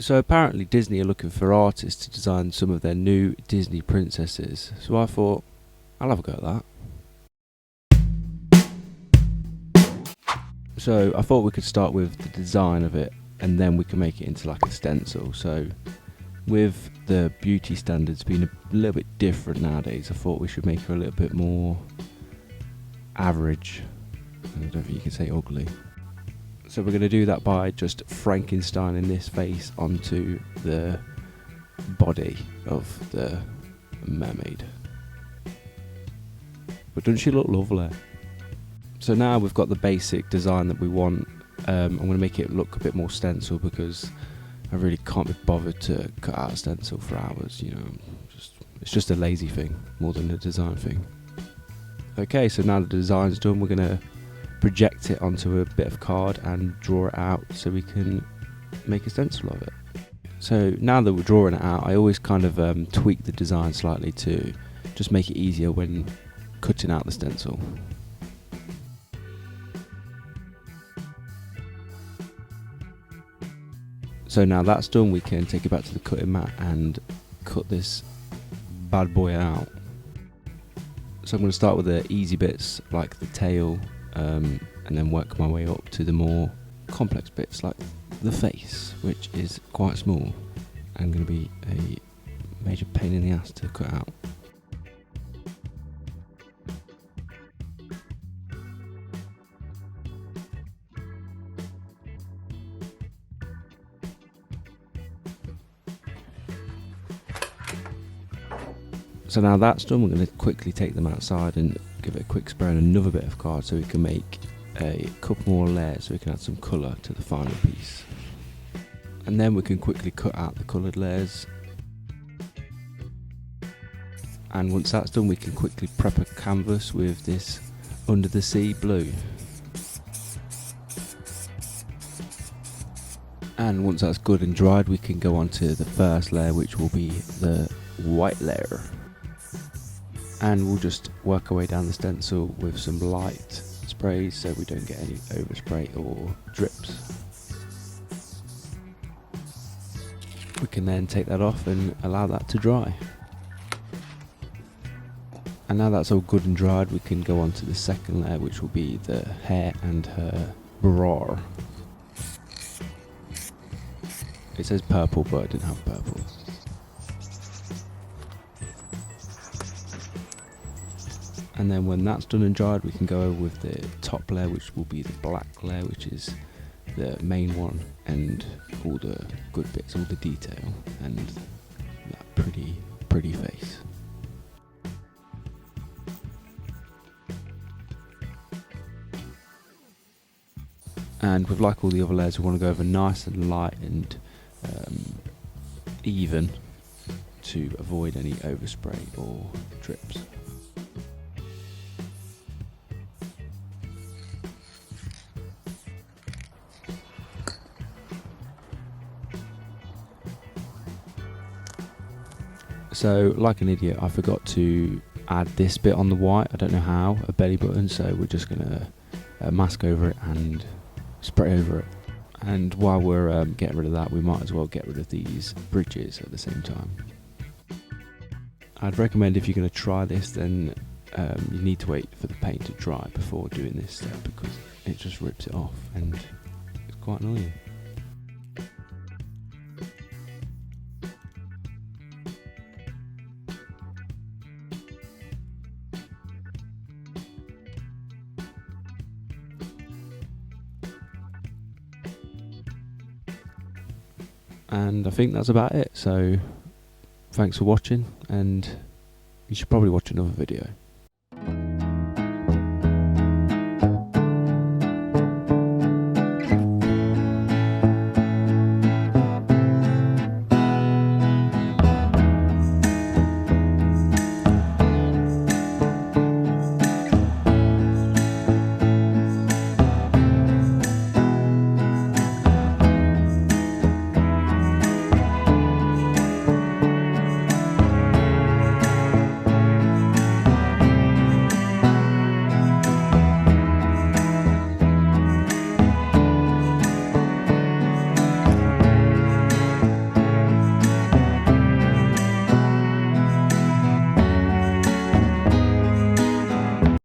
So apparently Disney are looking for artists to design some of their new Disney princesses. So I thought, I'll have a go at that. So I thought we could start with the design of it and then we can make it into like a stencil. So with the beauty standards being a little bit different nowadays, I thought we should make her a little bit more average. I don't think you can say ugly. So we're going to do that by just Frankensteining this face onto the body of the mermaid. But doesn't she look lovely? So now we've got the basic design that we want. I'm going to make it look a bit more stencil because I really can't be bothered to cut out a stencil for hours, you know. It's just a lazy thing more than a design thing. Okay, so now the design's done, we're going to project it onto a bit of card and draw it out so we can make a stencil of it. So now that we're drawing it out, I always kind of tweak the design slightly to just make it easier when cutting out the stencil. So now that's done, we can take it back to the cutting mat and cut this bad boy out. So I'm going to start with the easy bits like the tail, and then work my way up to the more complex bits like the face, which is quite small and going to be a major pain in the ass to cut out. So now that's done, we're going to quickly take them outside and give it a quick spray on another bit of card so we can make a couple more layers so we can add some colour to the final piece. And then we can quickly cut out the coloured layers. And once that's done, we can quickly prep a canvas with this under the sea blue. And once that's good and dried, we can go on to the first layer, which will be the white layer. And we'll just work our way down the stencil with some light sprays so we don't get any overspray or drips. We can then take that off and allow that to dry. And now that's all good and dried, we can go on to the second layer, which will be the hair and her bra. It says purple, but I didn't have purple. And then when that's done and dried, we can go over with the top layer, which will be the black layer, which is the main one, and all the good bits, all the detail, and that pretty face. And with like all the other layers, we want to go over nice and light and even to avoid any overspray or drips. So, like an idiot, I forgot to add this bit on the white. I don't know how, a belly button, so we're just going to mask over it and spray over it. And while we're getting rid of that, we might as well get rid of these bridges at the same time. I'd recommend if you're going to try this, then you need to wait for the paint to dry before doing this step because it just rips it off and it's quite annoying. And I think that's about it, so thanks for watching, and you should probably watch another video.